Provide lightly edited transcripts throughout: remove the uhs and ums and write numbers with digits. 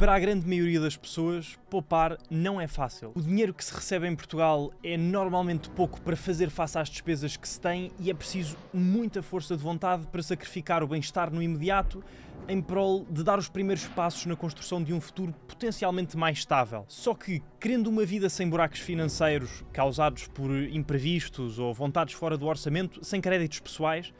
Para a grande maioria das pessoas, poupar não é fácil. O dinheiro que se recebe em Portugal é normalmente pouco para fazer face às despesas que se tem e é preciso muita força de vontade para sacrificar o bem-estar no imediato em prol de dar os primeiros passos na construção de um futuro potencialmente mais estável. Só que, querendo uma vida sem buracos financeiros causados por imprevistos ou vontades fora do orçamento, sem créditos pessoais,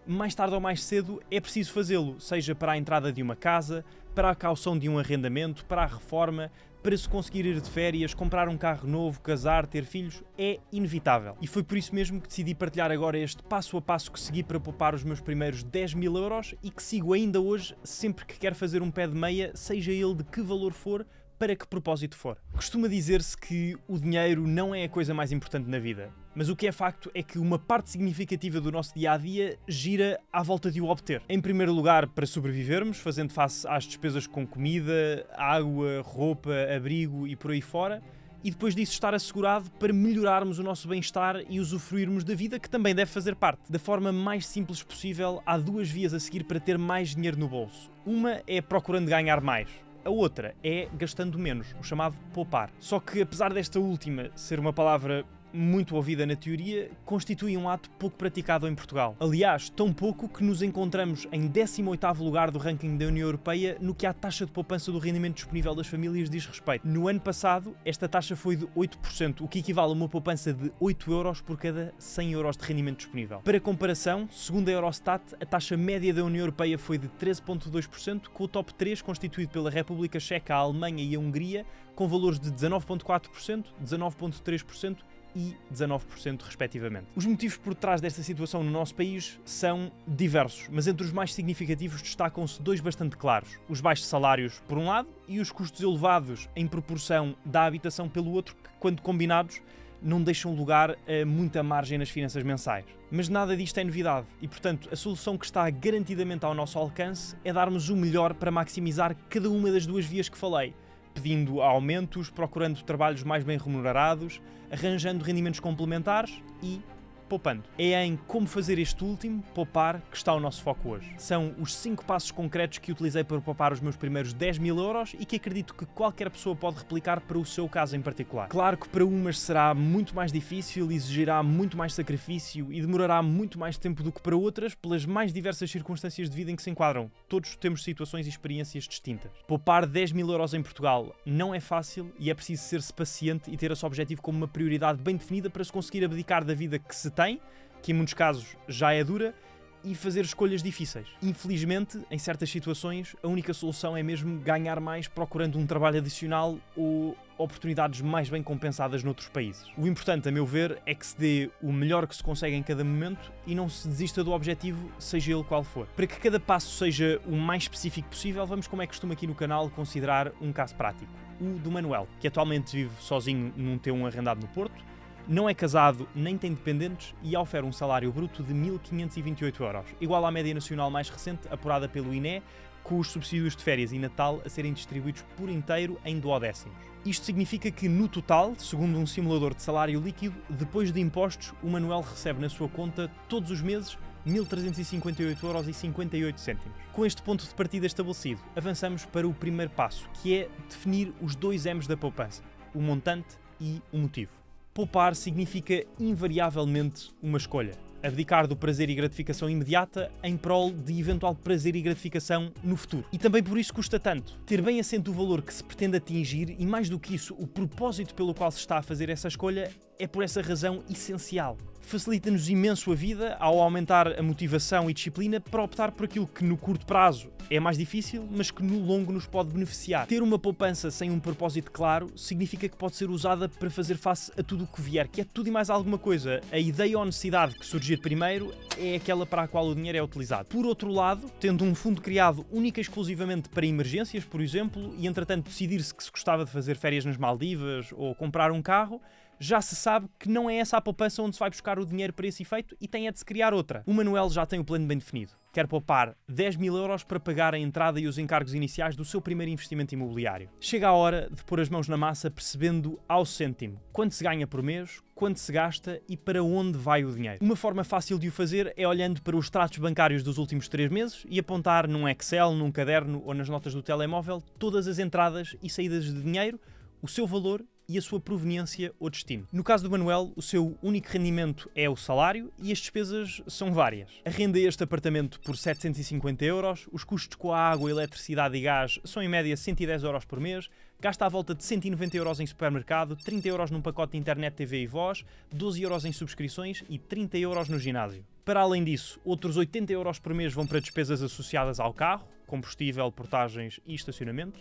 mais tarde ou mais cedo é preciso fazê-lo, seja para a entrada de uma casa, para a caução de um arrendamento, para a reforma, para se conseguir ir de férias, comprar um carro novo, casar, ter filhos, é inevitável. E foi por isso mesmo que decidi partilhar agora este passo a passo que segui para poupar os meus primeiros 10.000 euros e que sigo ainda hoje sempre que quero fazer um pé de meia, seja ele de que valor for, para que propósito for. Costuma dizer-se que o dinheiro não é a coisa mais importante na vida, mas o que é facto é que uma parte significativa do nosso dia-a-dia gira à volta de o obter. Em primeiro lugar, para sobrevivermos, fazendo face às despesas com comida, água, roupa, abrigo e por aí fora, e depois disso estar assegurado para melhorarmos o nosso bem-estar e usufruirmos da vida, que também deve fazer parte. Da forma mais simples possível, há duas vias a seguir para ter mais dinheiro no bolso. Uma é procurando ganhar mais. A outra é gastando menos, o chamado poupar. Só que, apesar desta última ser uma palavra muito ouvida na teoria, constitui um ato pouco praticado em Portugal. Aliás, tão pouco que nos encontramos em 18º lugar do ranking da União Europeia no que à taxa de poupança do rendimento disponível das famílias diz respeito. No ano passado, esta taxa foi de 8%, o que equivale a uma poupança de 8 euros por cada 100 euros de rendimento disponível. Para comparação, segundo a Eurostat, a taxa média da União Europeia foi de 13,2%, com o top 3 constituído pela República Checa, a Alemanha e a Hungria, com valores de 19,4%, 19,3% e 19% respectivamente. Os motivos por trás desta situação no nosso país são diversos, mas entre os mais significativos destacam-se dois bastante claros: os baixos salários por um lado e os custos elevados em proporção da habitação pelo outro, que quando combinados não deixam lugar a muita margem nas finanças mensais. Mas nada disto é novidade e, portanto, a solução que está garantidamente ao nosso alcance é darmos o melhor para maximizar cada uma das duas vias que falei, pedindo aumentos, procurando trabalhos mais bem remunerados, arranjando rendimentos complementares e poupando. É em como fazer este último, poupar, que está o nosso foco hoje. São os 5 passos concretos que utilizei para poupar os meus primeiros 10.000 euros e que acredito que qualquer pessoa pode replicar para o seu caso em particular. Claro que para umas será muito mais difícil, exigirá muito mais sacrifício e demorará muito mais tempo do que para outras, pelas mais diversas circunstâncias de vida em que se enquadram. Todos temos situações e experiências distintas. Poupar 10.000 euros em Portugal não é fácil e é preciso ser-se paciente e ter esse objetivo como uma prioridade bem definida para se conseguir abdicar da vida que se tem, que em muitos casos já é dura, e fazer escolhas difíceis. Infelizmente, em certas situações, a única solução é mesmo ganhar mais procurando um trabalho adicional ou oportunidades mais bem compensadas noutros países. O importante, a meu ver, é que se dê o melhor que se consegue em cada momento e não se desista do objetivo, seja ele qual for. Para que cada passo seja o mais específico possível, vamos, como é costume aqui no canal, considerar um caso prático. O do Manuel, que atualmente vive sozinho num T1 arrendado no Porto, não é casado nem tem dependentes e oferece um salário bruto de 1.528 euros, igual à média nacional mais recente, apurada pelo INE, com os subsídios de férias e Natal a serem distribuídos por inteiro em duodécimos. Isto significa que, no total, segundo um simulador de salário líquido, depois de impostos, o Manuel recebe na sua conta, todos os meses, 1.358,58 euros. Com este ponto de partida estabelecido, avançamos para o primeiro passo, que é definir os 2 M's da poupança: o montante e o motivo. Poupar significa invariavelmente uma escolha. Abdicar do prazer e gratificação imediata em prol de eventual prazer e gratificação no futuro. E também por isso custa tanto. Ter bem assente o valor que se pretende atingir e, mais do que isso, o propósito pelo qual se está a fazer essa escolha é por essa razão essencial. Facilita-nos imenso a vida ao aumentar a motivação e disciplina para optar por aquilo que no curto prazo é mais difícil, mas que no longo nos pode beneficiar. Ter uma poupança sem um propósito claro significa que pode ser usada para fazer face a tudo o que vier, que é tudo e mais alguma coisa. A ideia ou necessidade que surgir primeiro é aquela para a qual o dinheiro é utilizado. Por outro lado, tendo um fundo criado única e exclusivamente para emergências, por exemplo, e entretanto decidir-se que se gostava de fazer férias nas Maldivas ou comprar um carro, já se sabe que não é essa a poupança onde se vai buscar o dinheiro para esse efeito e tem é de se criar outra. O Manuel já tem o plano bem definido. quer poupar 10.000 euros para pagar a entrada e os encargos iniciais do seu primeiro investimento imobiliário. Chega a hora de pôr as mãos na massa percebendo ao cêntimo quanto se ganha por mês, quanto se gasta e para onde vai o dinheiro. Uma forma fácil de o fazer é olhando para os extratos bancários dos últimos 3 meses e apontar num Excel, num caderno ou nas notas do telemóvel todas as entradas e saídas de dinheiro, o seu valor e a sua proveniência ou destino. No caso do Manuel, o seu único rendimento é o salário e as despesas são várias. Arrenda este apartamento por 750 euros, os custos com a água, eletricidade e gás são em média 110 euros por mês, gasta à volta de 190 euros em supermercado, 30 euros num pacote de internet, TV e voz, 12 euros em subscrições e 30 euros no ginásio. Para além disso, outros 80 euros por mês vão para despesas associadas ao carro, combustível, portagens e estacionamento.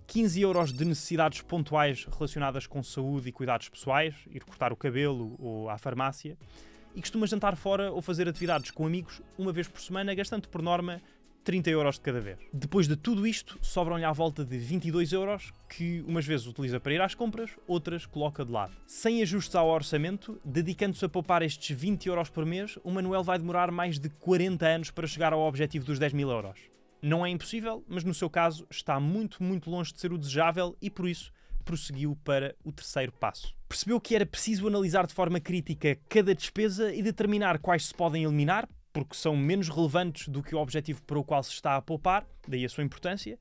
15 euros de necessidades pontuais relacionadas com saúde e cuidados pessoais, ir cortar o cabelo ou à farmácia, e costuma jantar fora ou fazer atividades com amigos uma vez por semana, gastando por norma 30 euros de cada vez. Depois de tudo isto, sobram-lhe à volta de 22 euros, que umas vezes utiliza para ir às compras, outras coloca de lado. Sem ajustes ao orçamento, dedicando-se a poupar estes 20 euros por mês, o Manuel vai demorar mais de 40 anos para chegar ao objetivo dos 10.000 euros. Não é impossível, mas no seu caso está muito, muito longe de ser o desejável e por isso prosseguiu para o terceiro passo. Percebeu que era preciso analisar de forma crítica cada despesa e determinar quais se podem eliminar, porque são menos relevantes do que o objetivo para o qual se está a poupar, daí a sua importância,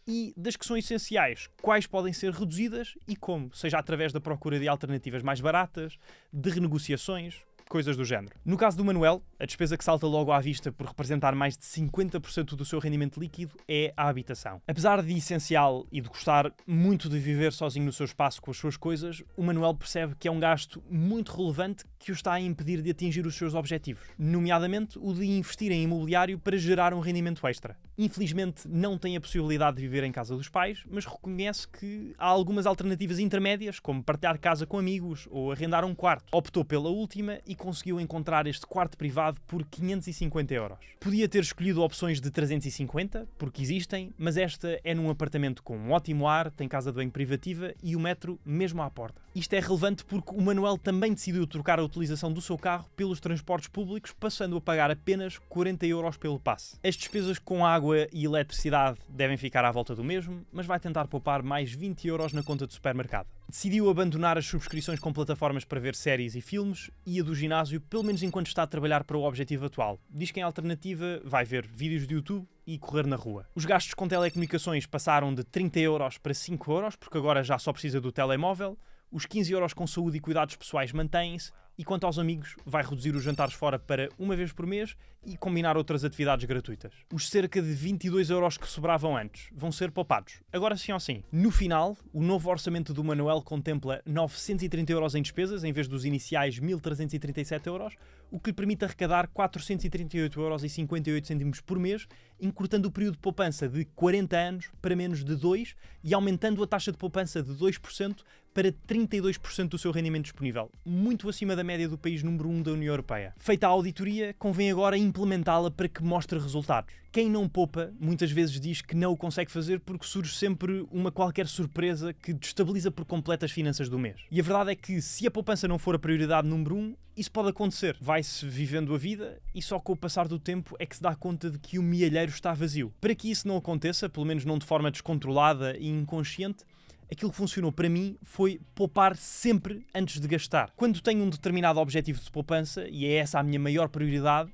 e das que são essenciais, quais podem ser reduzidas e como, seja através da procura de alternativas mais baratas, de renegociações, coisas do género. No caso do Manuel, a despesa que salta logo à vista por representar mais de 50% do seu rendimento líquido é a habitação. Apesar de essencial e de gostar muito de viver sozinho no seu espaço com as suas coisas, o Manuel percebe que é um gasto muito relevante que o está a impedir de atingir os seus objetivos, nomeadamente o de investir em imobiliário para gerar um rendimento extra. Infelizmente não tem a possibilidade de viver em casa dos pais, mas reconhece que há algumas alternativas intermédias, como partilhar casa com amigos ou arrendar um quarto. Optou pela última e conseguiu encontrar este quarto privado por 550 euros. Podia ter escolhido opções de 350, porque existem, mas esta é num apartamento com um ótimo ar, tem casa de banho privativa e o metro mesmo à porta. Isto é relevante porque o Manuel também decidiu trocar a utilização do seu carro pelos transportes públicos, passando a pagar apenas 40 euros pelo passe. As despesas com água e eletricidade devem ficar à volta do mesmo, mas vai tentar poupar mais 20 euros na conta de supermercado. Decidiu abandonar as subscrições com plataformas para ver séries e filmes e a do ginásio, pelo menos enquanto está a trabalhar para o objetivo atual. Diz que em alternativa vai ver vídeos de YouTube e correr na rua. Os gastos com telecomunicações passaram de 30 euros para 5 euros, porque agora já só precisa do telemóvel. Os 15 euros com saúde e cuidados pessoais mantêm-se e quanto aos amigos, vai reduzir os jantares fora para uma vez por mês e combinar outras atividades gratuitas. Os cerca de 22 euros que sobravam antes vão ser poupados, agora sim ou sim. No final, o novo orçamento do Manuel contempla 930 euros em despesas em vez dos iniciais 1.337 euros, o que lhe permite arrecadar 438,58 euros por mês, encurtando o período de poupança de 40 anos para menos de 2 e aumentando a taxa de poupança de 2% para 32% do seu rendimento disponível, muito acima da média do país número 1 da União Europeia. Feita a auditoria, convém agora implementá-la para que mostre resultados. Quem não poupa, muitas vezes diz que não o consegue fazer porque surge sempre uma qualquer surpresa que destabiliza por completo as finanças do mês. E a verdade é que, se a poupança não for a prioridade número 1, isso pode acontecer. Vai-se vivendo a vida e só com o passar do tempo é que se dá conta de que o mielheiro está vazio. Para que isso não aconteça, pelo menos não de forma descontrolada e inconsciente, aquilo que funcionou para mim foi poupar sempre antes de gastar. Quando tenho um determinado objetivo de poupança, e é essa a minha maior prioridade,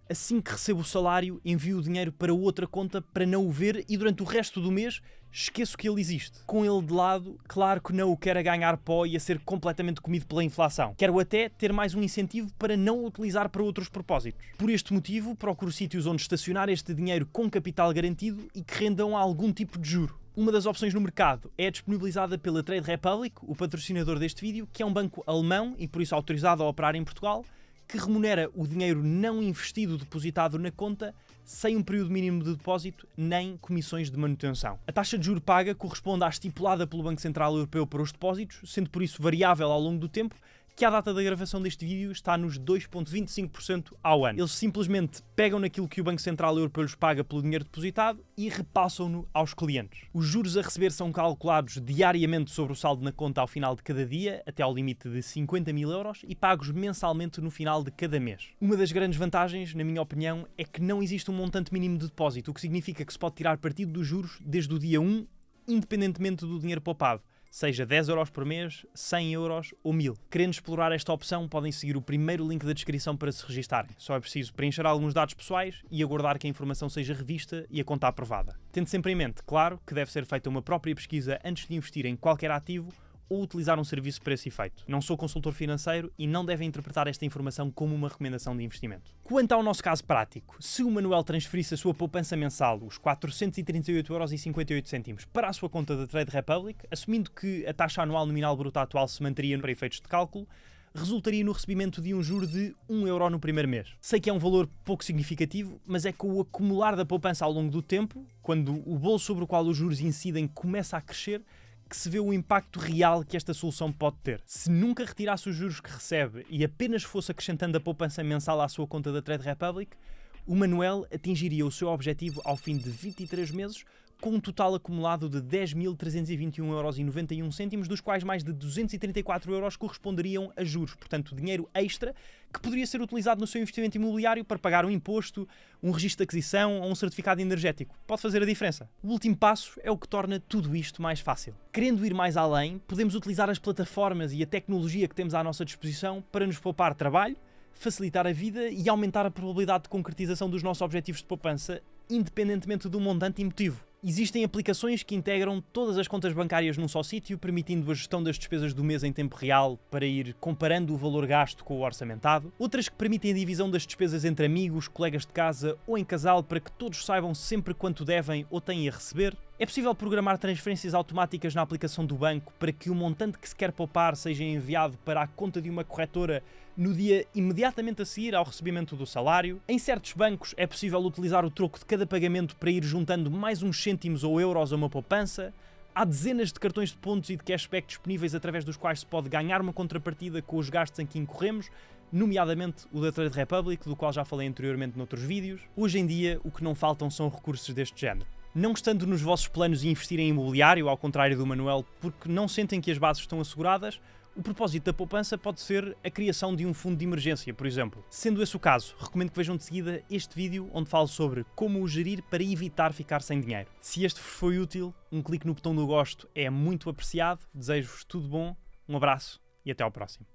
assim que recebo o salário, envio o dinheiro para outra conta para não o ver e durante o resto do mês esqueço que ele existe. Com ele de lado, claro que não o quero a ganhar pó e a ser completamente comido pela inflação. Quero até ter mais um incentivo para não o utilizar para outros propósitos. Por este motivo, procuro sítios onde estacionar este dinheiro com capital garantido e que rendam algum tipo de juro. Uma das opções no mercado é disponibilizada pela Trade Republic, o patrocinador deste vídeo, que é um banco alemão e por isso autorizado a operar em Portugal, que remunera o dinheiro não investido depositado na conta sem um período mínimo de depósito nem comissões de manutenção. A taxa de juro paga corresponde à estipulada pelo Banco Central Europeu para os depósitos, sendo por isso variável ao longo do tempo, que à data da gravação deste vídeo está nos 2,25% ao ano. Eles simplesmente pegam naquilo que o Banco Central Europeu lhes paga pelo dinheiro depositado e repassam-no aos clientes. Os juros a receber são calculados diariamente sobre o saldo na conta ao final de cada dia, até ao limite de 50.000 euros, e pagos mensalmente no final de cada mês. Uma das grandes vantagens, na minha opinião, é que não existe um montante mínimo de depósito, o que significa que se pode tirar partido dos juros desde o dia 1, independentemente do dinheiro poupado. Seja 10 euros por mês, 100 euros ou 1000. Querendo explorar esta opção, podem seguir o primeiro link da descrição para se registarem. Só é preciso preencher alguns dados pessoais e aguardar que a informação seja revista e a conta aprovada. Tendo sempre em mente, claro, que deve ser feita uma própria pesquisa antes de investir em qualquer ativo ou utilizar um serviço para esse efeito. Não sou consultor financeiro e não devem interpretar esta informação como uma recomendação de investimento. Quanto ao nosso caso prático, se o Manuel transferisse a sua poupança mensal, os 438,58 €, para a sua conta da Trade Republic, assumindo que a taxa anual nominal bruta atual se manteria para efeitos de cálculo, resultaria no recebimento de um juro de 1 € no primeiro mês. Sei que é um valor pouco significativo, mas é com o acumular da poupança ao longo do tempo, quando o bolo sobre o qual os juros incidem começa a crescer, que se vê o impacto real que esta solução pode ter. Se nunca retirasse os juros que recebe e apenas fosse acrescentando a poupança mensal à sua conta da Trade Republic, o Manuel atingiria o seu objetivo ao fim de 23 meses, com um total acumulado de 10.321,91 €, dos quais mais de 234 € corresponderiam a juros, portanto dinheiro extra que poderia ser utilizado no seu investimento imobiliário para pagar um imposto, um registro de aquisição ou um certificado energético. Pode fazer a diferença. O último passo é o que torna tudo isto mais fácil. Querendo ir mais além, podemos utilizar as plataformas e a tecnologia que temos à nossa disposição para nos poupar trabalho, facilitar a vida e aumentar a probabilidade de concretização dos nossos objetivos de poupança, independentemente do montante e motivo. Existem aplicações que integram todas as contas bancárias num só sítio, permitindo a gestão das despesas do mês em tempo real para ir comparando o valor gasto com o orçamentado. Outras que permitem a divisão das despesas entre amigos, colegas de casa ou em casal para que todos saibam sempre quanto devem ou têm a receber. É possível programar transferências automáticas na aplicação do banco para que o montante que se quer poupar seja enviado para a conta de uma corretora no dia imediatamente a seguir ao recebimento do salário. Em certos bancos é possível utilizar o troco de cada pagamento para ir juntando mais uns cêntimos ou euros a uma poupança. Há dezenas de cartões de pontos e de cashback disponíveis através dos quais se pode ganhar uma contrapartida com os gastos em que incorremos, nomeadamente o da Trade Republic, do qual já falei anteriormente noutros vídeos. Hoje em dia, o que não faltam são recursos deste género. Não estando nos vossos planos investir em imobiliário, ao contrário do Manuel, porque não sentem que as bases estão asseguradas, o propósito da poupança pode ser a criação de um fundo de emergência, por exemplo. Sendo esse o caso, recomendo que vejam de seguida este vídeo onde falo sobre como o gerir para evitar ficar sem dinheiro. Se este vos foi útil, um clique no botão do gosto é muito apreciado. Desejo-vos tudo bom, um abraço e até ao próximo.